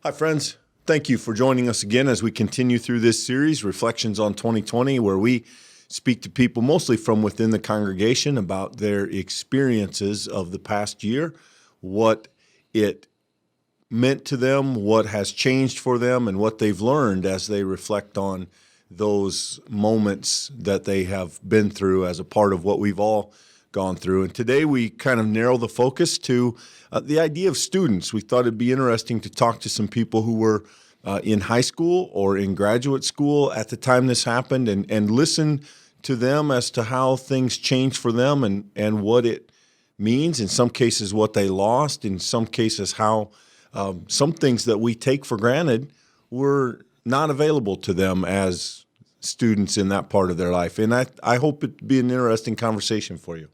Hi, friends. Thank you for joining us again as we continue through this series, Reflections on 2020, where we speak to people mostly from within the congregation about their experiences of the past year, what it meant to them, what has changed for them, and what they've learned as they reflect on those moments that they have been through as a part of what we've all gone through. And today we kind of narrow the focus to the idea of students. We thought it'd be interesting to talk to some people who were in high school or in graduate school at the time this happened and listen to them as to how things changed for them and what it means, in some cases what they lost, in some cases how some things that we take for granted were not available to them as students in that part of their life. And I hope it'd be an interesting conversation for you.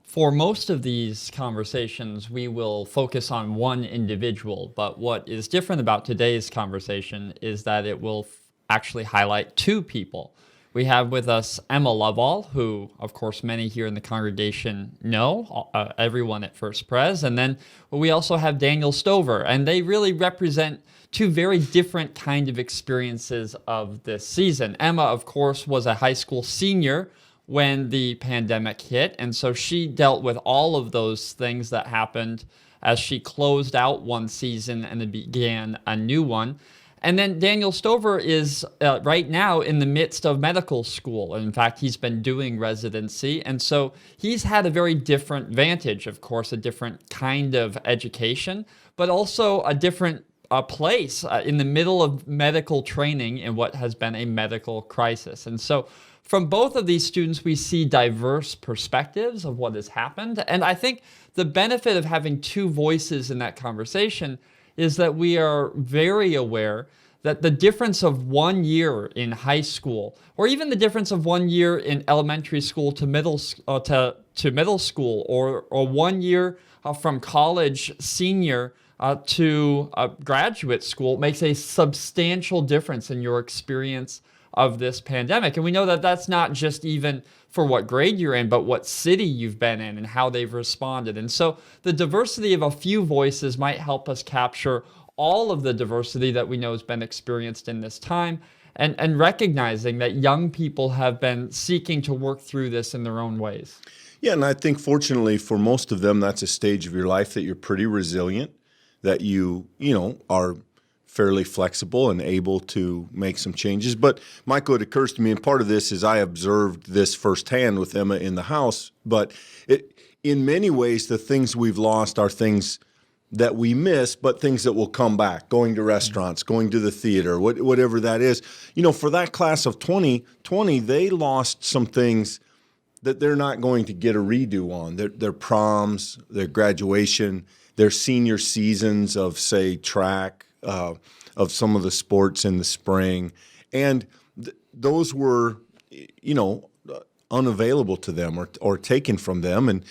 For most of these conversations, we will focus on one individual, but what is different about today's conversation is that it will actually highlight two people. We have with us Emma Loveall, who, of course, many here in the congregation know, everyone at First Pres, and then we also have Daniel Stover, and they really represent two very different kind of experiences of this season. Emma, of course, was a high school senior when the pandemic hit, and so she dealt with all of those things that happened as she closed out one season and then began a new one. And then Daniel Stover is right now in the midst of medical school. In fact, he's been doing residency, and so he's had a very different vantage, of course, a different kind of education, but also a different place in the middle of medical training in what has been a medical crisis. And so from both of these students, we see diverse perspectives of what has happened. And I think the benefit of having two voices in that conversation is that we are very aware that the difference of 1 year in high school, or even the difference of 1 year in elementary school to middle school, or 1 year from college senior to graduate school makes a substantial difference in your experience of this pandemic. And we know that that's not just even for what grade you're in, but what city you've been in and how they've responded. And so the diversity of a few voices might help us capture all of the diversity that we know has been experienced in this time, and recognizing that young people have been seeking to work through this in their own ways. Yeah, and I think fortunately for most of them, that's a stage of your life that you're pretty resilient, that you are fairly flexible and able to make some changes. But Michael, it occurs to me, and part of this is I observed this firsthand with Emma in the house, but in many ways, the things we've lost are things that we miss, but things that will come back, going to restaurants, going to the theater, whatever that is. For that class of 2020, they lost some things that they're not going to get a redo on. Their proms, their graduation, their senior seasons of, say, track, of some of the sports in the spring. And those were, unavailable to them or taken from them. And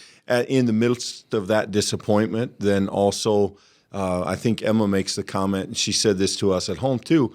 in the midst of that disappointment, then also, I think Emma makes the comment, and she said this to us at home too,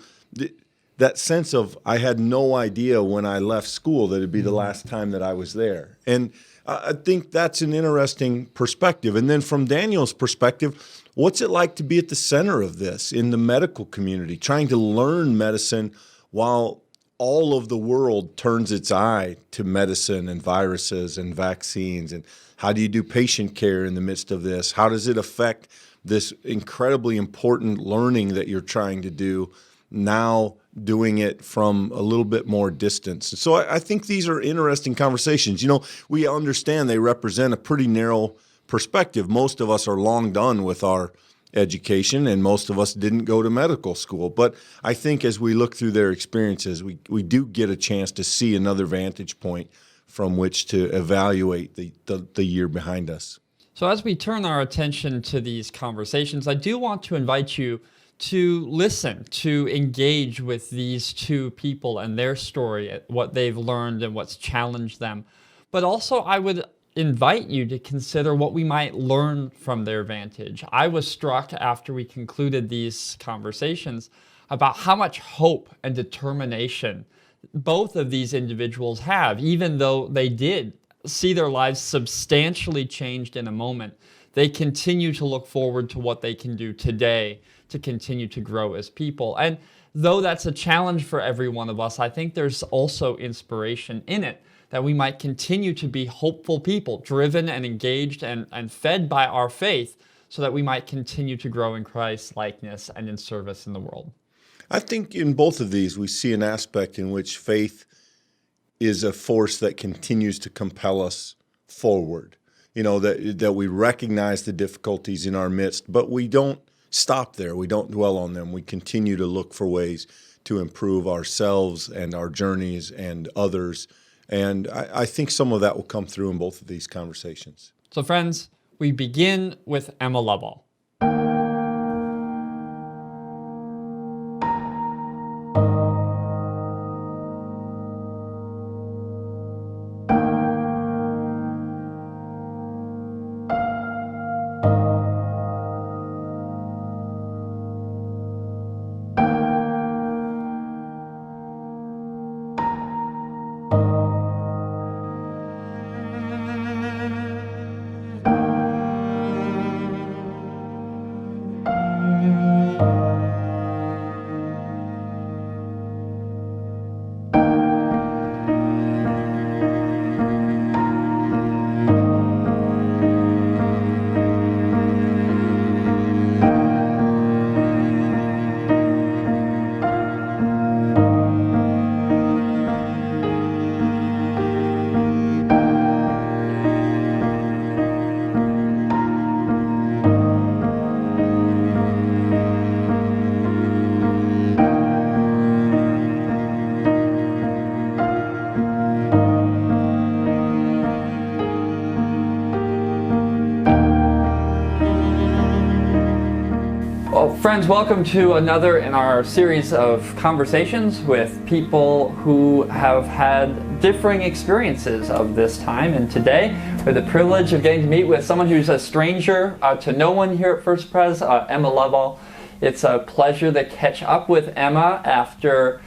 that sense of, I had no idea when I left school that it'd be the last time that I was there. And I think that's an interesting perspective. And then from Daniel's perspective, what's it like to be at the center of this in the medical community, trying to learn medicine while all of the world turns its eye to medicine and viruses and vaccines? And how do you do patient care in the midst of this? How does it affect this incredibly important learning that you're trying to do now, doing it from a little bit more distance? So I think these are interesting conversations. We understand they represent a pretty narrow perspective. Most of us are long done with our education, and most of us didn't go to medical school. But I think as we look through their experiences, we do get a chance to see another vantage point from which to evaluate the year behind us. So as we turn our attention to these conversations, I do want to invite you to listen, to engage with these two people and their story, what they've learned and what's challenged them. But also I would invite you to consider what we might learn from their vantage. I was struck after we concluded these conversations about how much hope and determination both of these individuals have, even though they did see their lives substantially changed in a moment. They continue to look forward to what they can do today to continue to grow as people. And though that's a challenge for every one of us, I think there's also inspiration in it, that we might continue to be hopeful people, driven and engaged and fed by our faith, so that we might continue to grow in Christ's likeness and in service in the world. I think in both of these, we see an aspect in which faith is a force that continues to compel us forward. You know, that we recognize the difficulties in our midst, but we don't stop there. We don't dwell on them. We continue to look for ways to improve ourselves and our journeys and others. And I think some of that will come through in both of these conversations. So friends, we begin with Emma Loveall. Friends, welcome to another in our series of conversations with people who have had differing experiences of this time. And today, we have the privilege of getting to meet with someone who's a stranger to no one here at First Pres, Emma Loveall. It's a pleasure to catch up with Emma after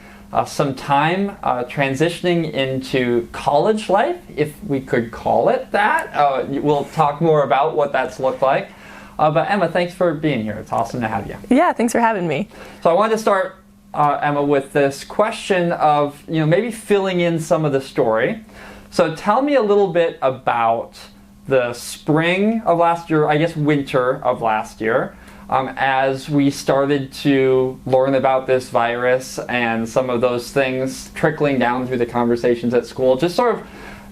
some time transitioning into college life, if we could call it that. We'll talk more about what that's looked like. But Emma, thanks for being here. It's awesome to have you. Yeah, thanks for having me. So I wanted to start, Emma, with this question of, maybe filling in some of the story. So tell me a little bit about the spring of last year, I guess winter of last year, as we started to learn about this virus and some of those things trickling down through the conversations at school. Just sort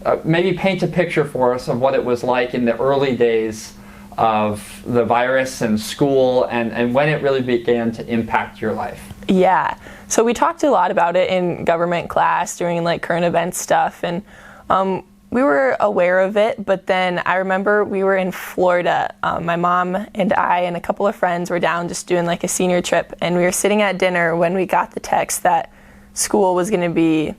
of maybe paint a picture for us of what it was like in the early days of the virus and school, and when it really began to impact your life. Yeah, so we talked a lot about it in government class during like current events stuff, and we were aware of it, but then I remember we were in Florida. My mom and I and a couple of friends were down just doing like a senior trip, and we were sitting at dinner when we got the text that school was going to be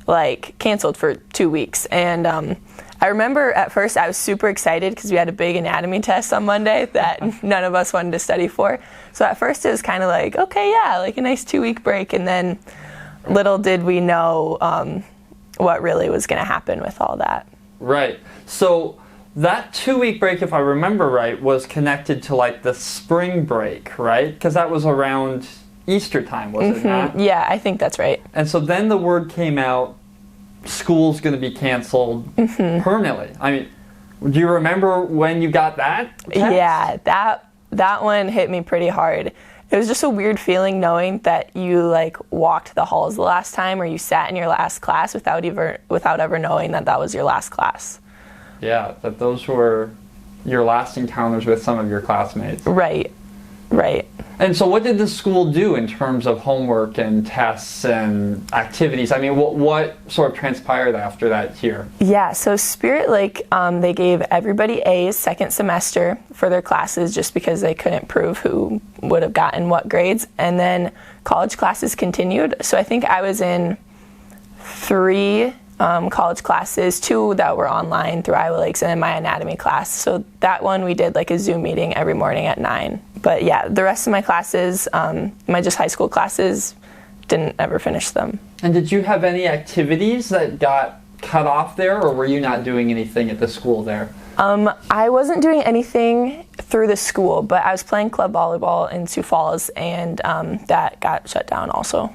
like canceled for 2 weeks. And I remember at first I was super excited because we had a big anatomy test on Monday that none of us wanted to study for. So at first it was kind of like, okay, yeah, like a nice 2-week break. And then little did we know what really was going to happen with all that. Right. So that 2-week break, if I remember right, was connected to like the spring break, right? Because that was around Easter time, was it not? Yeah, I think that's right. And so then the word came out, school's going to be canceled permanently. I mean, do you remember when you got that text? Yeah, that one hit me pretty hard. It was just a weird feeling knowing that you like walked the halls the last time, or you sat in your last class without ever knowing that was your last class. Yeah, that those were your last encounters with some of your classmates. Right. And so what did the school do in terms of homework and tests and activities? I mean, what sort of transpired after that here? Yeah, so Spirit Lake, they gave everybody A's second semester for their classes just because they couldn't prove who would have gotten what grades. And then college classes continued. So I think I was in 3 college classes, 2 that were online through Iowa Lakes, and then my anatomy class. So that one we did like a Zoom meeting every morning at 9. But yeah, the rest of my classes, my just high school classes, didn't ever finish them. And did you have any activities that got cut off there, or were you not doing anything at the school there? I wasn't doing anything through the school, but I was playing club volleyball in Sioux Falls, and that got shut down also.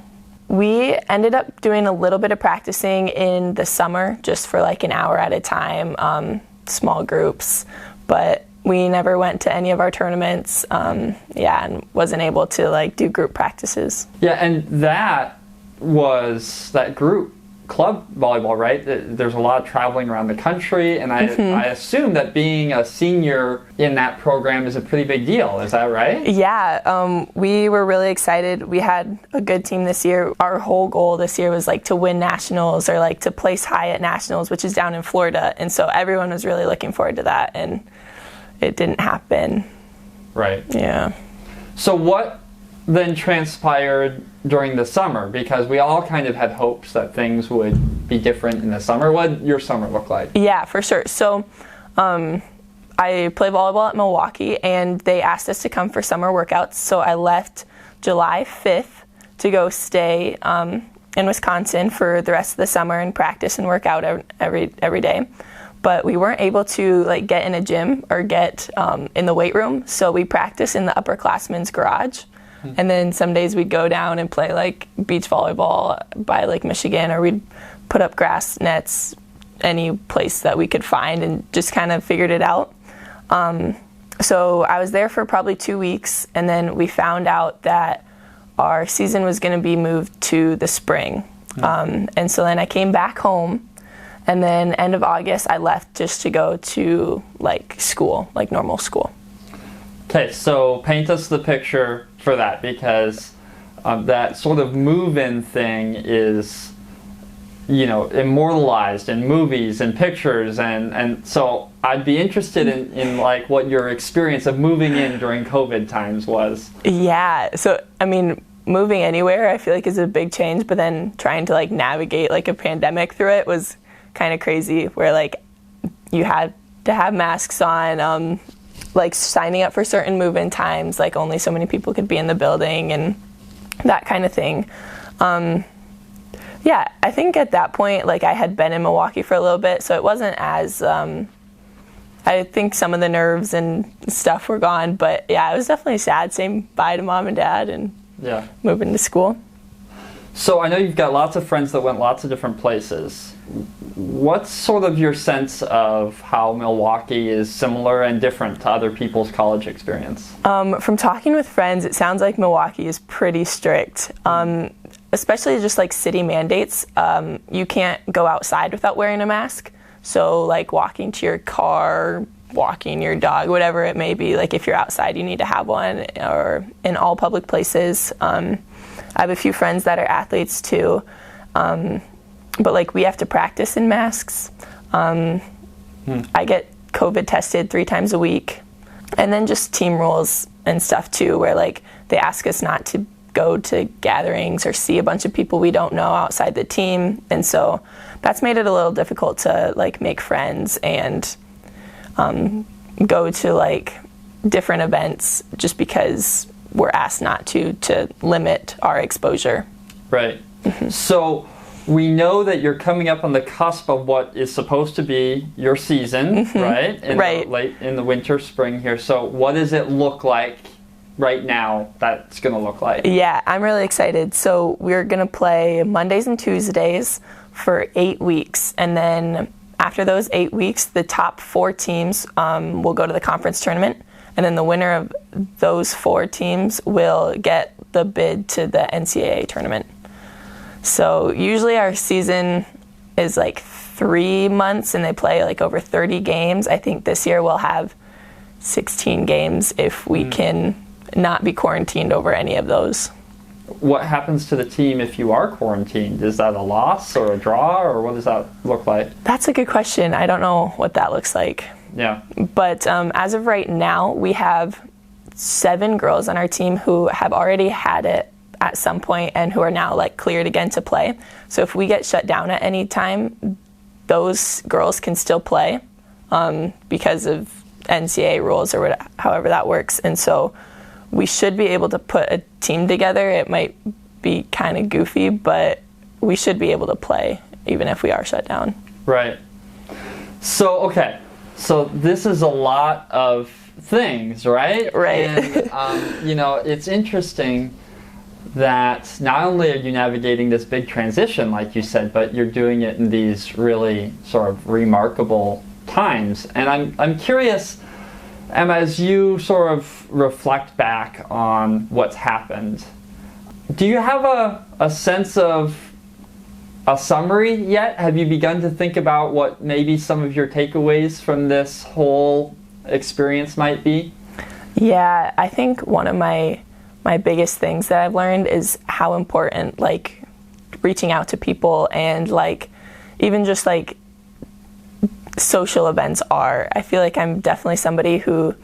We ended up doing a little bit of practicing in the summer, just for like an hour at a time, small groups, but we never went to any of our tournaments, and wasn't able to like do group practices. Yeah, and that was that group club volleyball, right? There's a lot of traveling around the country, and I assume that being a senior in that program is a pretty big deal. Is that right? Yeah, we were really excited. We had a good team this year. Our whole goal this year was like to win nationals or like to place high at nationals, which is down in Florida. And so everyone was really looking forward to that, and it didn't happen. Right. Yeah. So what then transpired during the summer? Because we all kind of had hopes that things would be different in the summer. What did your summer look like? Yeah, for sure. So I play volleyball at Milwaukee, and they asked us to come for summer workouts. So I left July 5th to go stay in Wisconsin for the rest of the summer and practice and work out every day. But we weren't able to like get in a gym or get in the weight room. So we practiced in the upperclassmen's garage. And then some days we'd go down and play like beach volleyball by Lake Michigan, or we'd put up grass nets any place that we could find, and just kind of figured it out. So I was there for probably 2 weeks, and then we found out that our season was going to be moved to the spring. And so then I came back home, and then end of August I left just to go to like school, like normal school. Okay, so paint us the picture for that, because that sort of move-in thing is, you know, immortalized in movies and pictures, and so I'd be interested in like what your experience of moving in during COVID times was. Yeah, so I mean, moving anywhere I feel like is a big change, but then trying to like navigate like a pandemic through it was kind of crazy, where like you had to have masks on, like signing up for certain move-in times, like only so many people could be in the building and that kind of thing. Yeah, I think at that point, like I had been in Milwaukee for a little bit, so it wasn't as, I think some of the nerves and stuff were gone, but yeah, it was definitely sad saying bye to mom and dad and moving to school. So I know you've got lots of friends that went lots of different places. What's sort of your sense of how Milwaukee is similar and different to other people's college experience? From talking with friends, it sounds like Milwaukee is pretty strict, especially just like city mandates. You can't go outside without wearing a mask. So like walking to your car, walking your dog, whatever it may be, like if you're outside, you need to have one, or in all public places. I have a few friends that are athletes too. But like we have to practice in masks. I get COVID tested 3 times a week. And then just team rules and stuff too, where like they ask us not to go to gatherings or see a bunch of people we don't know outside the team. And so that's made it a little difficult to like make friends and go to like different events, just because we're asked not to limit our exposure. Right. So we know that you're coming up on the cusp of what is supposed to be your season, right? Late in the winter, spring here. So what does it look like right now that's going to look like? Yeah, I'm really excited. So we're going to play Mondays and Tuesdays for 8 weeks. And then after those 8 weeks, the top 4 teams will go to the conference tournament. And then the winner of those 4 teams will get the bid to the NCAA tournament. So usually our season is like 3 months, and they play like over 30 games. I think this year we'll have 16 games if we can not be quarantined over any of those. What happens to the team if you are quarantined? Is that a loss or a draw, or what does that look like? That's a good question. I don't know what that looks like. Yeah. But as of right now, we have 7 girls on our team who have already had it at some point and who are now like cleared again to play. So if we get shut down at any time, those girls can still play because of NCAA rules or however that works. And so we should be able to put a team together. It might be kind of goofy, but we should be able to play even if we are shut down. Right. So, okay. So this is a lot of things, right? Right. And, it's interesting that not only are you navigating this big transition, like you said, but you're doing it in these really sort of remarkable times. And I'm curious, Emma, as you sort of reflect back on what's happened, do you have a sense of a summary yet? Have you begun to think about what maybe some of your takeaways from this whole experience might be? Yeah, I think one of my biggest things that I've learned is how important like reaching out to people and like even just like social events are. I feel like I'm definitely somebody who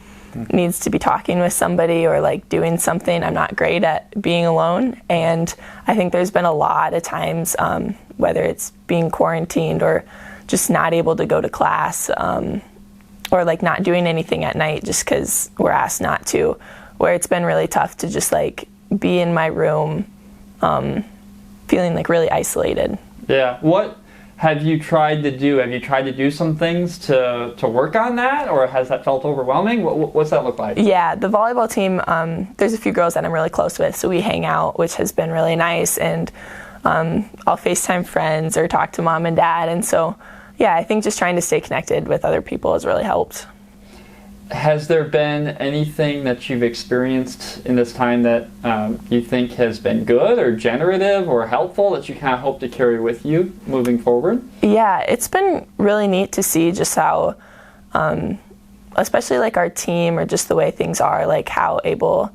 needs to be talking with somebody or like doing something. I'm not great at being alone, and I think there's been a lot of times, whether it's being quarantined or just not able to go to class, or like not doing anything at night just because we're asked not to, where it's been really tough to just like be in my room, feeling like really isolated. Yeah. What have you tried to do? Have you tried to do some things to work on that, or has that felt overwhelming? What's that look like? Yeah, the volleyball team, there's a few girls that I'm really close with, so we hang out, which has been really nice, and I'll FaceTime friends or talk to mom and dad, and so yeah, I think just trying to stay connected with other people has really helped. Has there been anything that you've experienced in this time that you think has been good or generative or helpful that you kind of hope to carry with you moving forward? Yeah, it's been really neat to see just how, especially like our team or just the way things are, like how able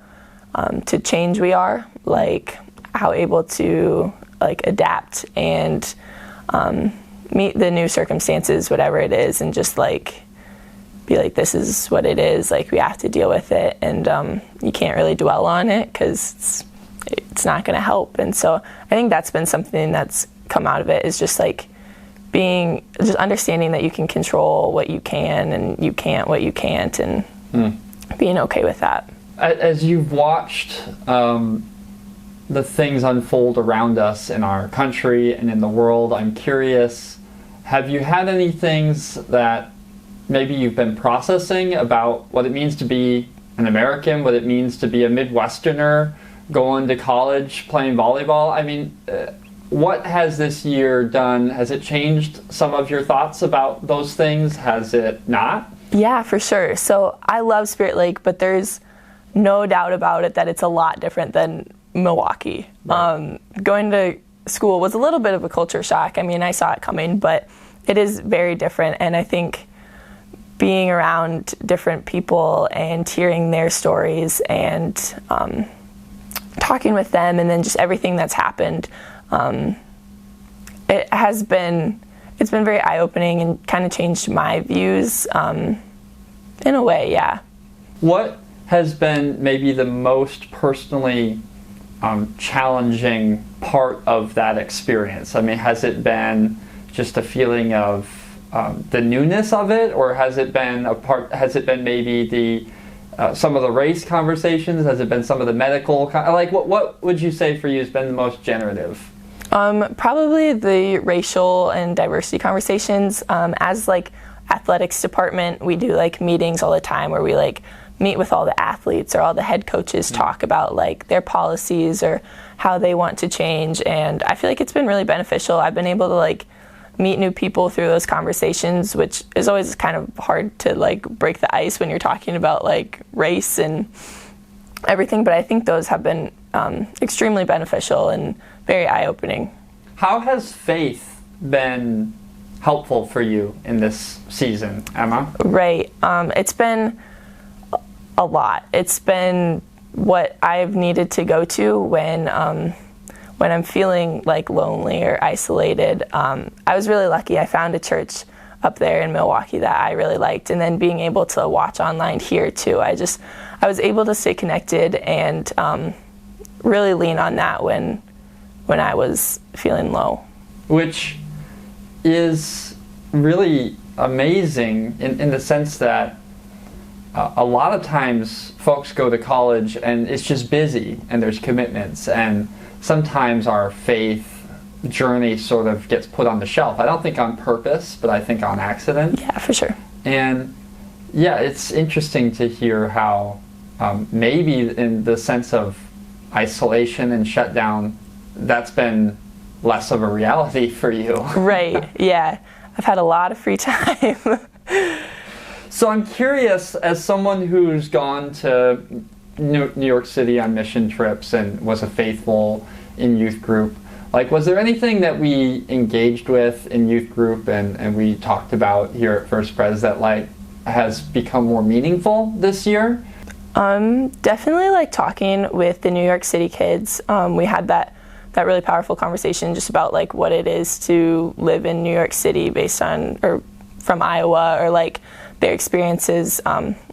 to change we are, like how able to like adapt and meet the new circumstances, whatever it is, and just like be like, this is what it is, like we have to deal with it, and you can't really dwell on it because it's not going to help. And so I think that's been something that's come out of it, is just like just understanding that you can control what you can and you can't what you can't, and being okay with that. As you've watched the things unfold around us in our country and in the world, I'm curious, have you had any things that maybe you've been processing about what it means to be an American, what it means to be a Midwesterner, going to college, playing volleyball? I mean, what has this year done? Has it changed some of your thoughts about those things? Has it not? Yeah, for sure. So I love Spirit Lake, but there's no doubt about it that it's a lot different than Milwaukee. Right. Going to school was a little bit of a culture shock. I mean, I saw it coming, but it is very different, and I think being around different people and hearing their stories and talking with them, and then just everything that's happened, it's been very eye-opening and kind of changed my views in a way. Yeah. What has been maybe the most personally challenging part of that experience? I mean, has it been just a feeling of the newness of it, or has it been maybe some of the race conversations? Has it been some of the medical what would you say for you has been the most generative? Probably the racial and diversity conversations. As like athletics department, we do like meetings all the time where we like meet with all the athletes or all the head coaches, talk about like their policies or how they want to change, and I feel like it's been really beneficial. I've been able to like meet new people through those conversations, which is always kind of hard to like break the ice when you're talking about like race and everything, but I think those have been extremely beneficial and very eye-opening. How has faith been helpful for you in this season, Emma? Right. It's been a lot. It's been what I've needed to go to when I'm feeling like lonely or isolated. I was really lucky. I found a church up there in Milwaukee that I really liked, and then being able to watch online here too. I was able to stay connected and really lean on that when I was feeling low. Which is really amazing in the sense that a lot of times folks go to college and it's just busy and there's commitments, and sometimes our faith journey sort of gets put on the shelf. I don't think on purpose, but I think on accident. Yeah, for sure. And yeah, it's interesting to hear how maybe in the sense of isolation and shutdown, that's been less of a reality for you. Right, yeah. I've had a lot of free time. So I'm curious, as someone who's gone to New York City on mission trips and was a faithful in youth group, like, was there anything that we engaged with in youth group and we talked about here at First Pres that like has become more meaningful this year? Definitely like talking with the New York City kids. We had that really powerful conversation just about like what it is to live in New York City based on, or from Iowa, or like their experiences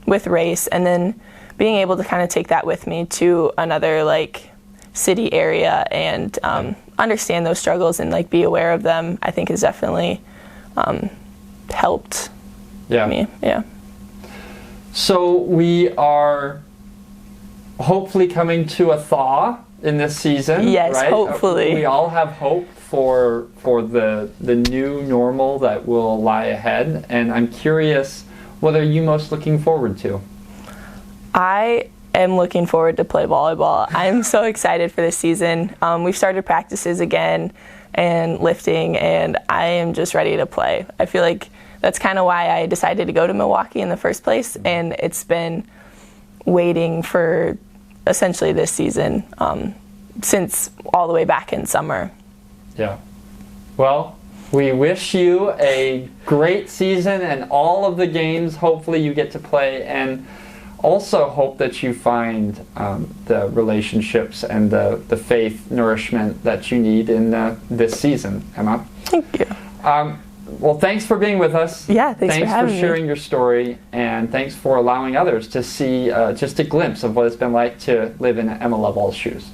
with race, and then being able to kind of take that with me to another like city area and understand those struggles and like be aware of them, I think has definitely helped me. Yeah. So we are hopefully coming to a thaw in this season. Yes, right? hopefully. We all have hope for the new normal that will lie ahead, and I'm curious, what are you most looking forward to? I am looking forward to play volleyball. I'm so excited for this season. We've started practices again and lifting, and I am just ready to play. I feel like that's kind of why I decided to go to Milwaukee in the first place, and it's been waiting for essentially this season since all the way back in summer. Yeah. Well, we wish you a great season and all of the games hopefully you get to play, and also hope that you find the relationships and the faith nourishment that you need in this season, Emma. Thank you. Well, thanks for being with us. Yeah, thanks for having me. Thanks for sharing your story, and thanks for allowing others to see just a glimpse of what it's been like to live in Emma Loveall's shoes.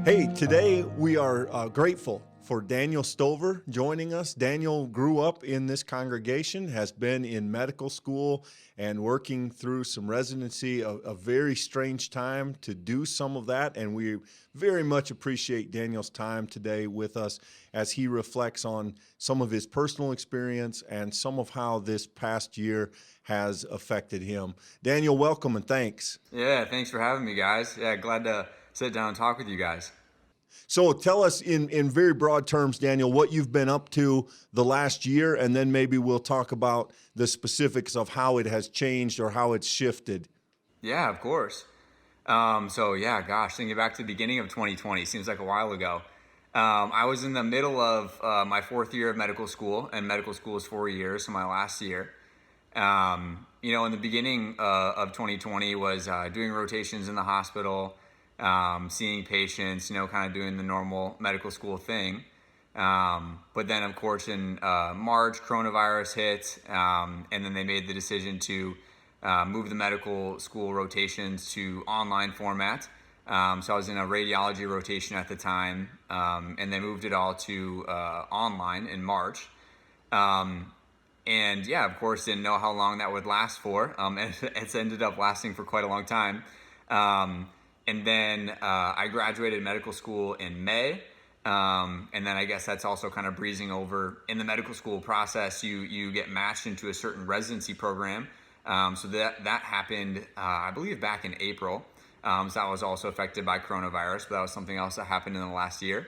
Hey, today we are grateful for Daniel Stover joining us. Daniel grew up in this congregation, has been in medical school and working through some residency, a very strange time to do some of that, and we very much appreciate Daniel's time today with us as he reflects on some of his personal experience and some of how this past year has affected him. Daniel, welcome and thanks. Yeah, thanks for having me, guys. Yeah, glad to sit down and talk with you guys. So tell us in very broad terms, Daniel, what you've been up to the last year, and then maybe we'll talk about the specifics of how it has changed or how it's shifted. Yeah, of course. Thinking back to the beginning of 2020, seems like a while ago. I was in the middle of my fourth year of medical school, and medical school is 4 years, so my last year. In the beginning of 2020 was doing rotations in the hospital, seeing patients, kind of doing the normal medical school thing. But then, of course, in March, coronavirus hit, and then they made the decision to move the medical school rotations to online format. So I was in a radiology rotation at the time, and they moved it all to online in March. And yeah, of course, didn't know how long that would last for. And it's ended up lasting for quite a long time. And then I graduated medical school in May. And then I guess that's also kind of breezing over. In the medical school process, you get matched into a certain residency program. So that happened, I believe, back in April. So that was also affected by coronavirus, but that was something else that happened in the last year.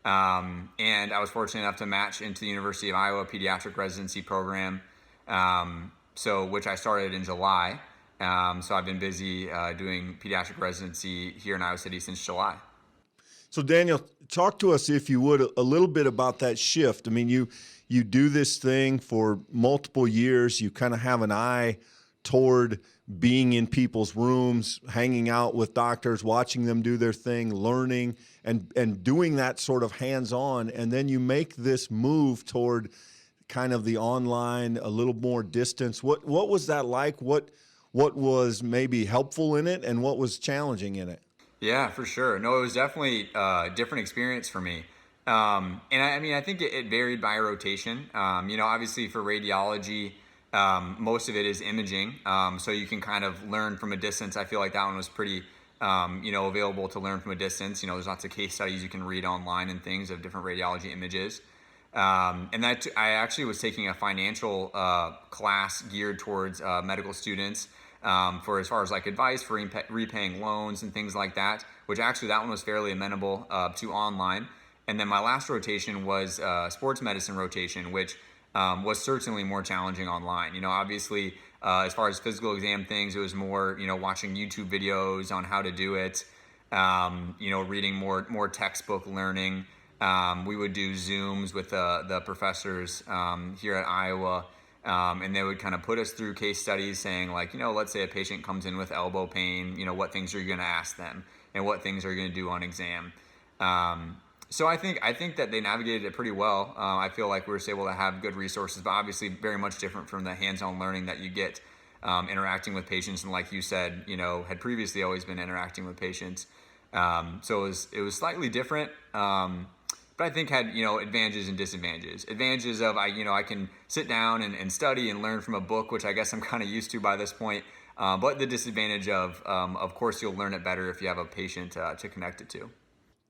And I was fortunate enough to match into the University of Iowa pediatric residency program, which I started in July. So I've been busy doing pediatric residency here in Iowa City since July. So Daniel, talk to us, if you would, a little bit about that shift. I mean, you do this thing for multiple years. You kind of have an eye toward being in people's rooms, hanging out with doctors, watching them do their thing, learning, and doing that sort of hands-on. And then you make this move toward kind of the online, a little more distance. What was that like? What was maybe helpful in it, and what was challenging in it? Yeah, for sure. No, it was definitely a different experience for me. And I mean, I think it varied by rotation. Obviously for radiology, most of it is imaging. So you can kind of learn from a distance. I feel like that one was pretty, available to learn from a distance. There's lots of case studies you can read online and things of different radiology images. And I actually was taking a financial class geared towards medical students for as far as like advice for repaying loans and things like that, which actually that one was fairly amenable to online. And then my last rotation was sports medicine rotation, which was certainly more challenging online. Obviously, as far as physical exam things, it was more, watching YouTube videos on how to do it, reading more textbook learning. We would do Zooms with the professors here at Iowa, and they would kind of put us through case studies saying like, let's say a patient comes in with elbow pain, what things are you going to ask them and what things are you going to do on exam. So I think that they navigated it pretty well. I feel like we were able to have good resources, but obviously very much different from the hands-on learning that you get interacting with patients. And like you said, had previously always been interacting with patients. So it was slightly different, but I think had advantages and disadvantages. Advantages of I can sit down and study and learn from a book, which I guess I'm kind of used to by this point. But the disadvantage of course, you'll learn it better if you have a patient to connect it to.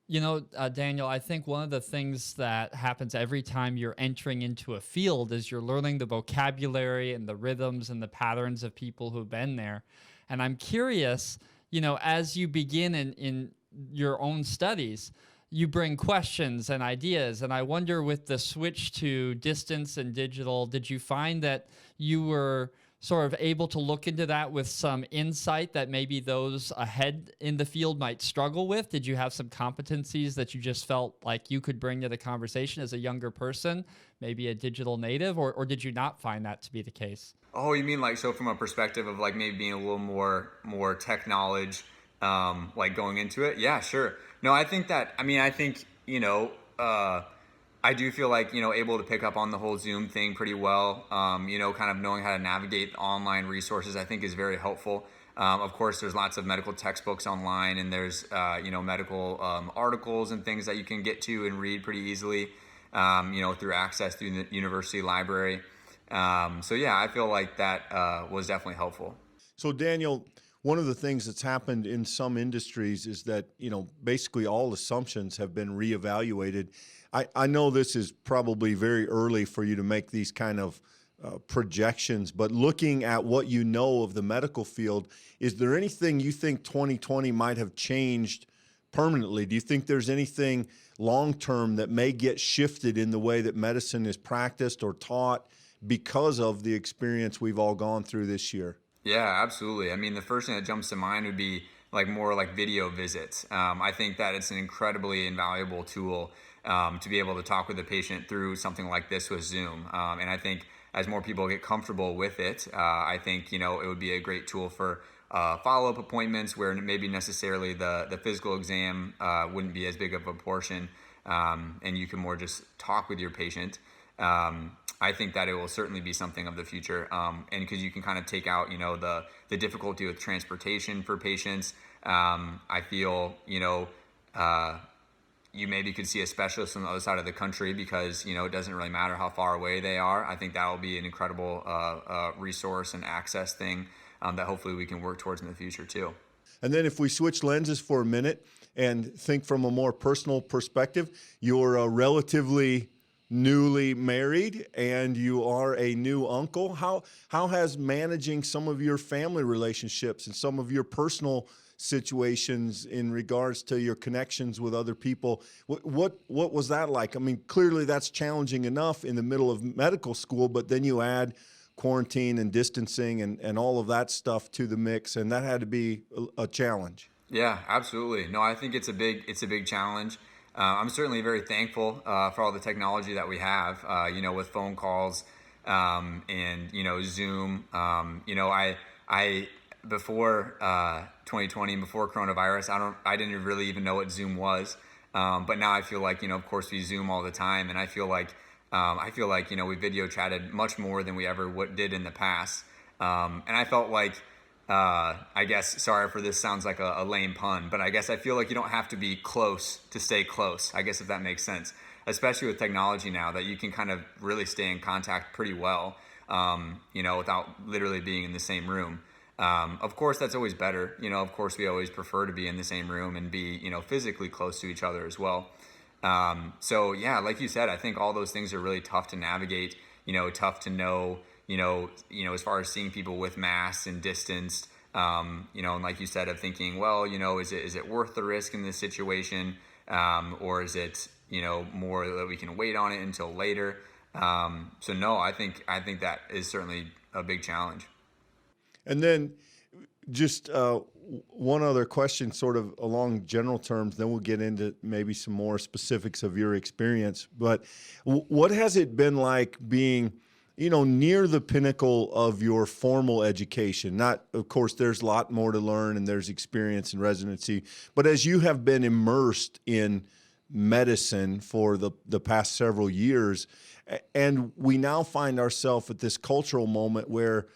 Daniel, I think one of the things that happens every time you're entering into a field is you're learning the vocabulary and the rhythms and the patterns of people who've been there. And I'm curious, as you begin in your own studies, you bring questions and ideas. And I wonder, with the switch to distance and digital, did you find that you were sort of able to look into that with some insight that maybe those ahead in the field might struggle with? Did you have some competencies that you just felt like you could bring to the conversation as a younger person, maybe a digital native, or did you not find that to be the case? Oh, you mean like, so from a perspective of like maybe being a little more tech knowledge, like going into it? Yeah, sure. No, I think I do feel like, able to pick up on the whole Zoom thing pretty well. Kind of knowing how to navigate online resources, I think is very helpful. Of course, there's lots of medical textbooks online, and there's, medical articles and things that you can get to and read pretty easily, through access through the university library. So yeah, I feel like that was definitely helpful. So Daniel, one of the things that's happened in some industries is that, basically all assumptions have been reevaluated. I know this is probably very early for you to make these kind of projections, but looking at what you know of the medical field, is there anything you think 2020 might have changed permanently? Do you think there's anything long-term that may get shifted in the way that medicine is practiced or taught because of the experience we've all gone through this year? Yeah, absolutely. I mean, the first thing that jumps to mind would be like more like video visits. I think that it's an incredibly invaluable tool to be able to talk with a patient through something like this with Zoom. And I think as more people get comfortable with it, I think, it would be a great tool for follow-up appointments where maybe necessarily the physical exam wouldn't be as big of a portion, and you can more just talk with your patient. I think that it will certainly be something of the future, and because you can kind of take out, the difficulty with transportation for patients. I feel, you maybe could see a specialist on the other side of the country because, it doesn't really matter how far away they are. I think that will be an incredible resource and access thing that hopefully we can work towards in the future too. And then if we switch lenses for a minute and think from a more personal perspective, you're relatively newly married and you are a new uncle. How has managing some of your family relationships and some of your personal situations in regards to your connections with other people, what was that like? I mean, clearly that's challenging enough in the middle of medical school, but then you add quarantine and distancing and all of that stuff to the mix, and that had to be a challenge. Yeah, absolutely. No, I think it's a big challenge. I'm certainly very thankful for all the technology that we have, with phone calls and, Zoom. I before 2020, before coronavirus, I didn't really even know what Zoom was. But now I feel like, of course we Zoom all the time, and I feel like I feel like, we video chatted much more than we ever did in the past. And I felt like, I guess, sorry for this sounds like a lame pun, but I guess I feel like you don't have to be close to stay close, I guess, if that makes sense, especially with technology now, that you can kind of really stay in contact pretty well, without literally being in the same room. Of course, that's always better. Of course, we always prefer to be in the same room and be, physically close to each other as well. So yeah, like you said, I think all those things are really tough to navigate, tough to know, as far as seeing people with masks and distanced, and like you said, of thinking, well, is it worth the risk in this situation? Or is it, more that we can wait on it until later? So no, I think that is certainly a big challenge. And then just one other question, sort of along general terms, then we'll get into maybe some more specifics of your experience. But what has it been like being, near the pinnacle of your formal education? Not, of course, there's a lot more to learn and there's experience in residency, but as you have been immersed in medicine for the past several years, and we now find ourselves at this cultural moment where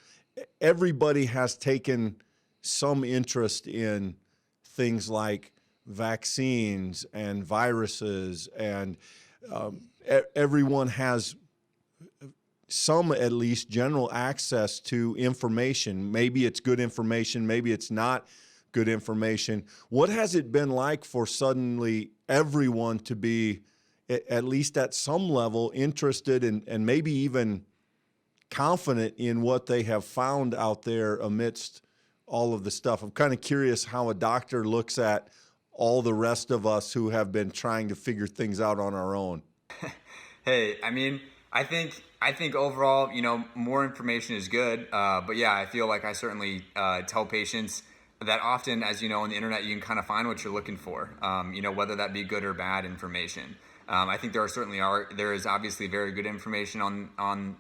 everybody has taken some interest in things like vaccines and viruses, and everyone has some, at least, general access to information. Maybe it's good information, maybe it's not good information. What has it been like for suddenly everyone to be, at least at some level, interested and maybe even confident in what they have found out there amidst all of the stuff? I'm kind of curious how a doctor looks at all the rest of us who have been trying to figure things out on our own. Hey, I mean, I think overall, more information is good. But yeah, I feel like I certainly tell patients that often, as you know, on the internet, you can kind of find what you're looking for, whether that be good or bad information. I think there is obviously very good information on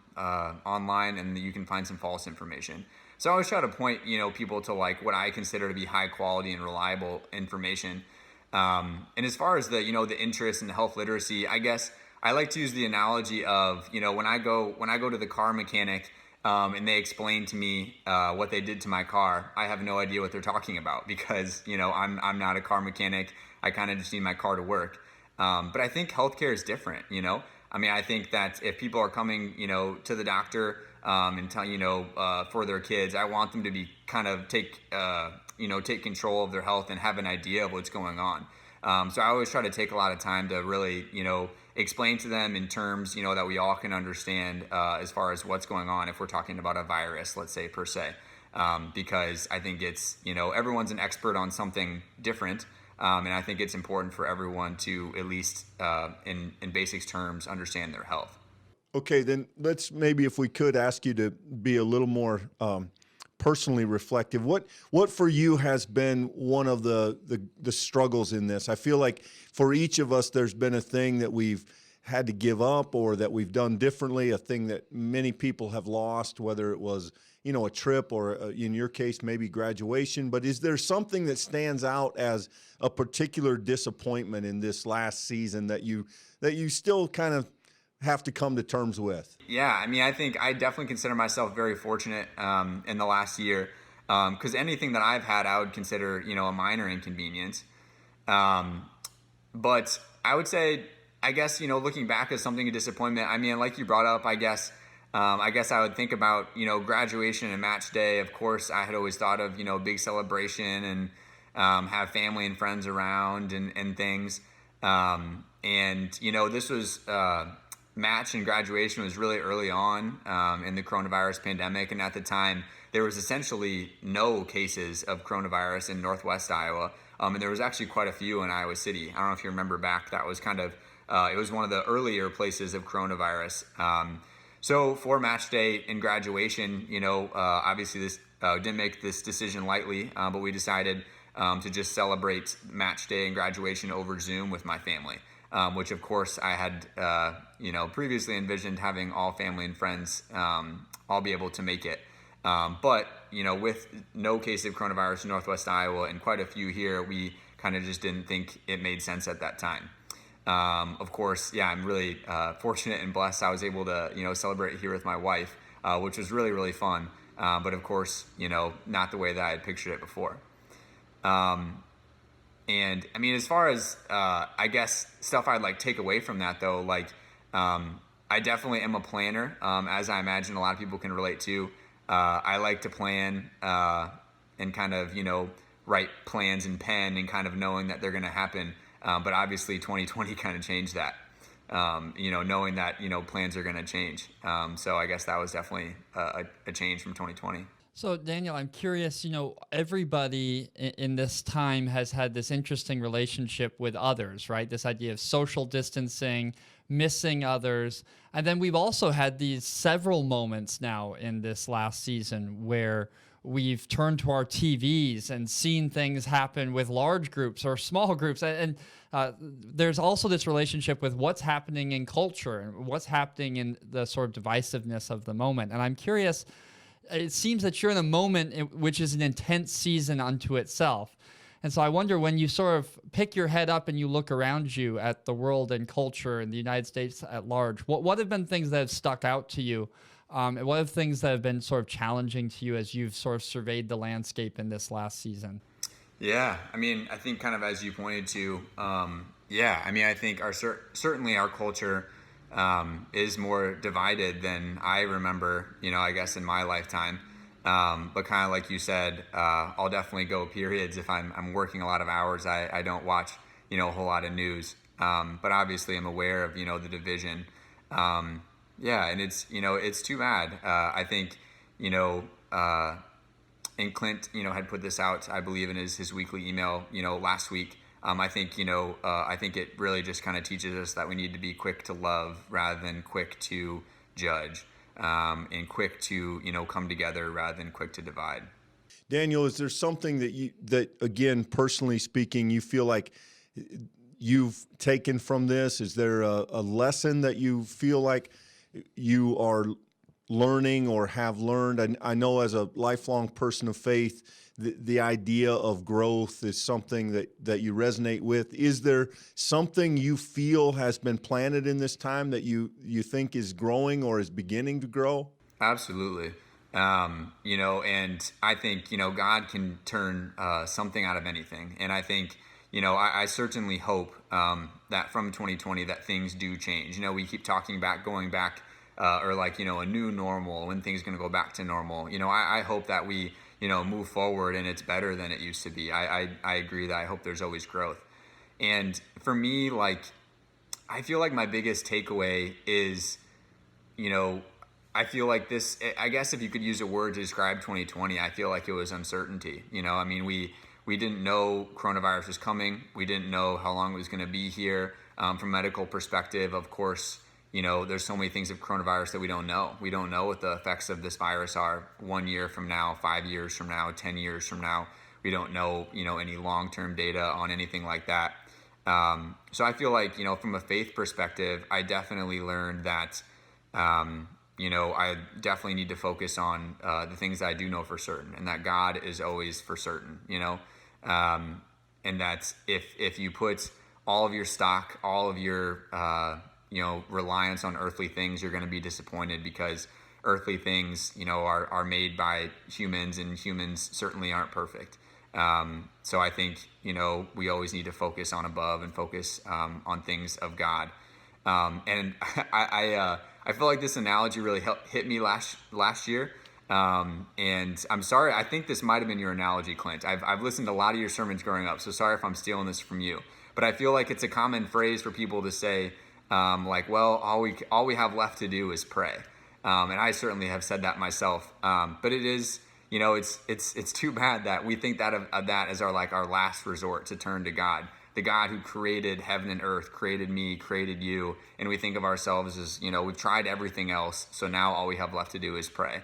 online, and you can find some false information. So I always try to point, people to like what I consider to be high quality and reliable information. And as far as the interest in health literacy, I guess I like to use the analogy of, when I go to the car mechanic, and they explain to me what they did to my car, I have no idea what they're talking about because, I'm not a car mechanic. I kind of just need my car to work. But I think healthcare is different, I mean, I think that if people are coming, to the doctor and tell, for their kids, I want them to be kind of take control of their health and have an idea of what's going on. So I always try to take a lot of time to really, explain to them in terms, that we all can understand as far as what's going on if we're talking about a virus, let's say, per se. Because I think it's, everyone's an expert on something different. And I think it's important for everyone to, at least in basic terms, understand their health. Okay, then let's maybe, if we could, ask you to be a little more personally reflective. What for you has been one of the struggles in this? I feel like for each of us, there's been a thing that we've had to give up or that we've done differently, a thing that many people have lost, whether it was, a trip or in your case, maybe graduation. But is there something that stands out as a particular disappointment in this last season that you still kind of have to come to terms with? Yeah, I mean, I think I definitely consider myself very fortunate in the last year, because anything that I've had, I would consider, a minor inconvenience. But I would say, I guess, looking back as something a disappointment, I mean, like you brought up, I guess I would think about, graduation and match day. Of course, I had always thought of, big celebration and have family and friends around and things. And, this was match and graduation was really early on in the coronavirus pandemic. And at the time, there was essentially no cases of coronavirus in Northwest Iowa. And there was actually quite a few in Iowa City. I don't know if you remember back, that was kind of, it was one of the earlier places of coronavirus. So for match day and graduation, obviously this didn't make this decision lightly, but we decided to just celebrate match day and graduation over Zoom with my family, which of course I had, previously envisioned having all family and friends all be able to make it. But, with no case of coronavirus in Northwest Iowa and quite a few here, we kind of just didn't think it made sense at that time. Of course, yeah, I'm really fortunate and blessed. I was able to, celebrate here with my wife, which was really, really fun. But of course, not the way that I had pictured it before. And I mean, as far as, I guess stuff I'd like take away from that though, like, I definitely am a planner, as I imagine a lot of people can relate to. I like to plan, and kind of, write plans in pen and kind of knowing that they're going to happen. But obviously 2020 kind of changed that, knowing that, plans are going to change. So I guess that was definitely a change from 2020. So, Daniel, I'm curious, everybody in this time has had this interesting relationship with others, right? This idea of social distancing, missing others. And then we've also had these several moments now in this last season where we've turned to our TVs and seen things happen with large groups or small groups. And there's also this relationship with what's happening in culture and what's happening in the sort of divisiveness of the moment. And I'm curious, it seems that you're in a moment which is an intense season unto itself. And so I wonder, when you sort of pick your head up and you look around you at the world and culture in the United States at large, what have been things that have stuck out to you? And what are things that have been sort of challenging to you as you've sort of surveyed the landscape in this last season? Yeah, I mean, I think kind of as you pointed to, I think certainly our culture is more divided than I remember, I guess in my lifetime. But kind of like you said, I'll definitely go periods if I'm working a lot of hours. I don't watch, a whole lot of news. But obviously I'm aware of, the division. And it's too bad. I think, and Clint, had put this out, I believe, in his weekly email, last week. I think it really just kind of teaches us that we need to be quick to love rather than quick to judge, and quick to, come together rather than quick to divide. Daniel, is there something that again, personally speaking, you feel like you've taken from this? Is there a lesson that you feel like you are learning or have learned? I know as a lifelong person of faith, the idea of growth is something that you resonate with. Is there something you feel has been planted in this time that you think is growing or is beginning to grow? Absolutely. And I think, God can turn something out of anything. And I think, I certainly hope that from 2020 that things do change. We keep talking about going back or like, a new normal, when things going to go back to normal. I hope that we, move forward and it's better than it used to be. I agree that I hope there's always growth. And for me, like, I feel like my biggest takeaway is, I feel like this, I guess if you could use a word to describe 2020, I feel like it was uncertainty. I mean, we didn't know coronavirus was coming. We didn't know how long it was going to be here. From a medical perspective, of course, there's so many things of coronavirus that we don't know. We don't know what the effects of this virus are 1 year from now, 5 years from now, 10 years from now. We don't know, any long-term data on anything like that. So I feel like, from a faith perspective, I definitely learned that, I definitely need to focus on the things that I do know for certain, and that God is always for certain, and that if you put all of your stock, all of your, reliance on earthly things, you're going to be disappointed, because earthly things, are made by humans, and humans certainly aren't perfect. So I think, we always need to focus on above and focus on things of God. And I feel like this analogy really hit me last year. And I'm sorry, I think this might have been your analogy, Clint. I've listened to a lot of your sermons growing up, so sorry if I'm stealing this from you. But I feel like it's a common phrase for people to say, well, all we have left to do is pray. And I certainly have said that myself. But it is, it's too bad that we think that of that as our last resort to turn to God, the God who created heaven and earth, created me, created you. And we think of ourselves as, we've tried everything else, so now all we have left to do is pray.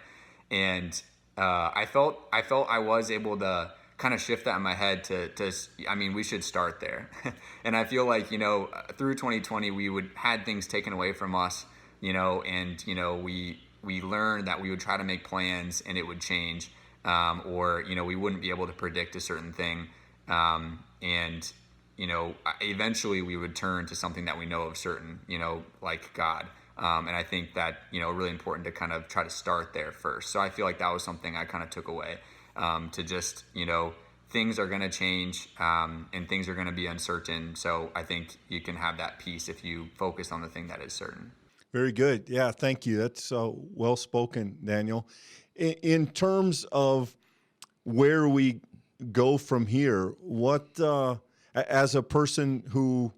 And I felt I was able to kind of shift that in my head to we should start there. And I feel like, through 2020, we had things taken away from us, and, we learned that we would try to make plans and it would change, or, we wouldn't be able to predict a certain thing. And eventually we would turn to something that we know of certain, like God. And I think that, really important to kind of try to start there first. So I feel like that was something I kind of took away, to just, things are going to change, and things are going to be uncertain. So I think you can have that peace if you focus on the thing that is certain. Very good. Yeah, thank you. That's well spoken, Daniel. In terms of where we go from here, what, as a person who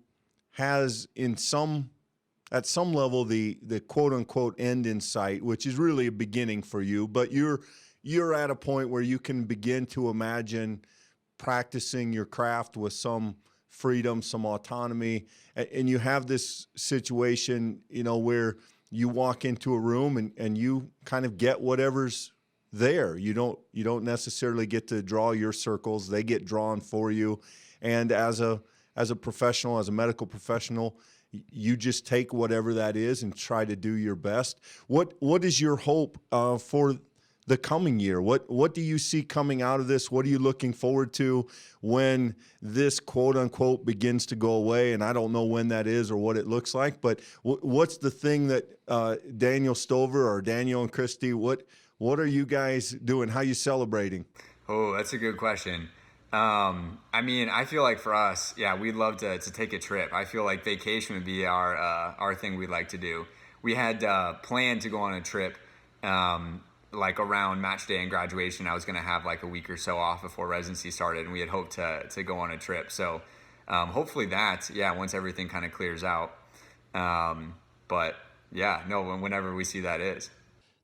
has at some level the quote unquote end in sight, which is really a beginning for you, but you're at a point where you can begin to imagine practicing your craft with some freedom, some autonomy, and you have this situation, where you walk into a room and you kind of get whatever's there. You don't necessarily get to draw your circles; they get drawn for you. And as a professional, as a medical professional, you just take whatever that is and try to do your best. What is your hope for the coming year? What do you see coming out of this? What are you looking forward to when this quote unquote begins to go away? And I don't know when that is or what it looks like, but what's the thing that Daniel Stover or Daniel and Christy, what are you guys doing? How are you celebrating? Oh, that's a good question. I feel like for us, we'd love to take a trip. I feel like vacation would be our thing we'd like to do. We had planned to go on a trip, like around match day and graduation. I was going to have like a week or so off before residency started, and we had hoped to go on a trip. So hopefully once everything kind of clears out. Whenever we see that is.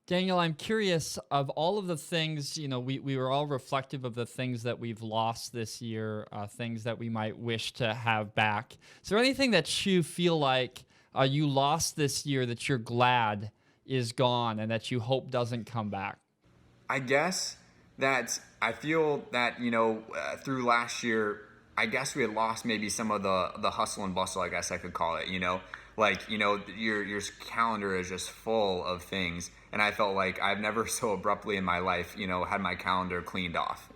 Daniel, I'm curious, of all of the things, we were all reflective of the things that we've lost this year, things that we might wish to have back. Is there anything that you feel like you lost this year that you're glad is gone and that you hope doesn't come back? I guess that I feel that, through last year, I guess we had lost maybe some of the hustle and bustle, I guess I could call it, your calendar is just full of things. And I felt like I've never so abruptly in my life, had my calendar cleaned off,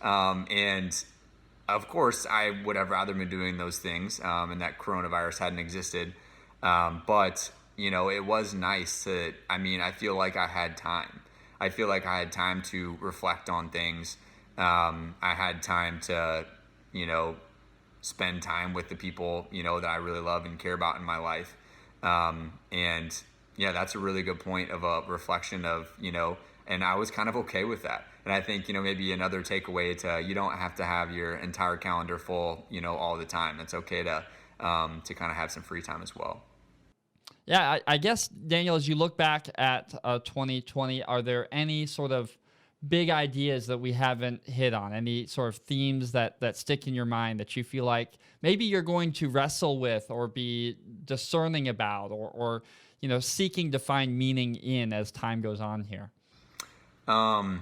and of course I would have rather been doing those things, and that coronavirus hadn't existed. But it was nice I feel like I had time. I feel like I had time to reflect on things. I had time to, spend time with the people, that I really love and care about in my life. That's a really good point of a reflection of, and I was kind of okay with that. And I think, maybe another takeaway you don't have to have your entire calendar full, all the time. It's okay to kind of have some free time as well. Yeah, I guess, Daniel, as you look back at 2020, are there any sort of big ideas that we haven't hit on? Any sort of themes that stick in your mind that you feel like maybe you're going to wrestle with or be discerning about or seeking to find meaning in as time goes on here? I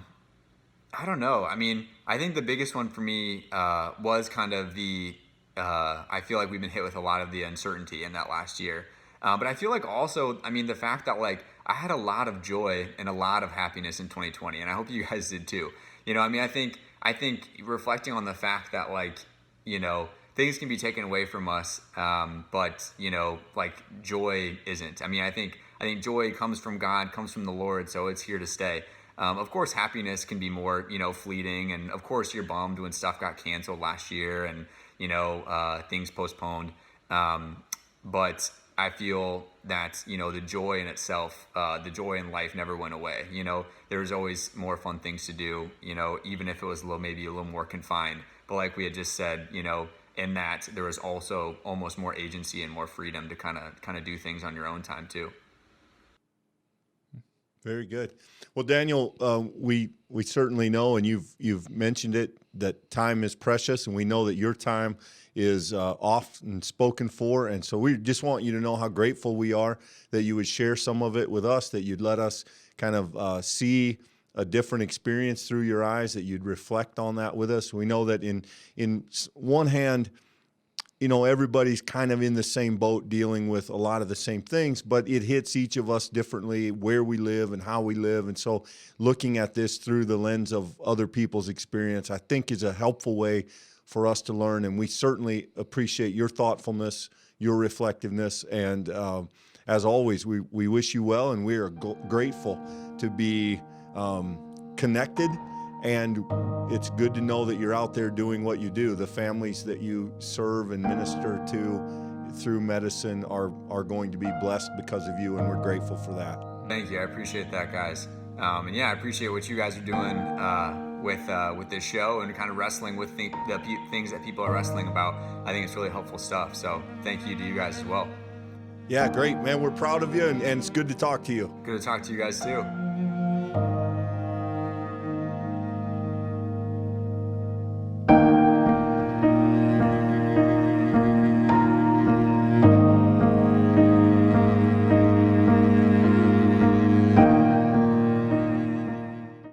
don't know. I think the biggest one for me was kind of I feel like we've been hit with a lot of the uncertainty in that last year. But I feel like also, the fact that I had a lot of joy and a lot of happiness in 2020, and I hope you guys did too. I think reflecting on the fact that things can be taken away from us, but joy isn't. I think joy comes from God, comes from the Lord, so it's here to stay. Of course, happiness can be more, fleeting, and of course you're bummed when stuff got canceled last year and things postponed. But I feel that, the joy in itself, the joy in life never went away. There's always more fun things to do, even if it was maybe a little more confined. But like we had just said, in that there was also almost more agency and more freedom to kind of do things on your own time too. Very good. Well, Daniel, we certainly know, and you've mentioned it, that time is precious, and we know that your time is often spoken for, and so we just want you to know how grateful we are that you would share some of it with us, that you'd let us kind of see a different experience through your eyes, that you'd reflect on that with us. We know that in one hand, everybody's kind of in the same boat dealing with a lot of the same things, but it hits each of us differently where we live and how we live. And so looking at this through the lens of other people's experience, I think is a helpful way for us to learn, and we certainly appreciate your thoughtfulness, your reflectiveness, and as always, we wish you well, and we are grateful to be connected, and it's good to know that you're out there doing what you do. The families that you serve and minister to through medicine are going to be blessed because of you, and we're grateful for that. Thank you. I appreciate that, guys. And yeah, I appreciate what you guys are doing with this show and kind of wrestling with the things that people are wrestling about. I think it's really helpful stuff. So thank you to you guys as well. Yeah, great, man. We're proud of you, and it's good to talk to you. Good to talk to you guys too.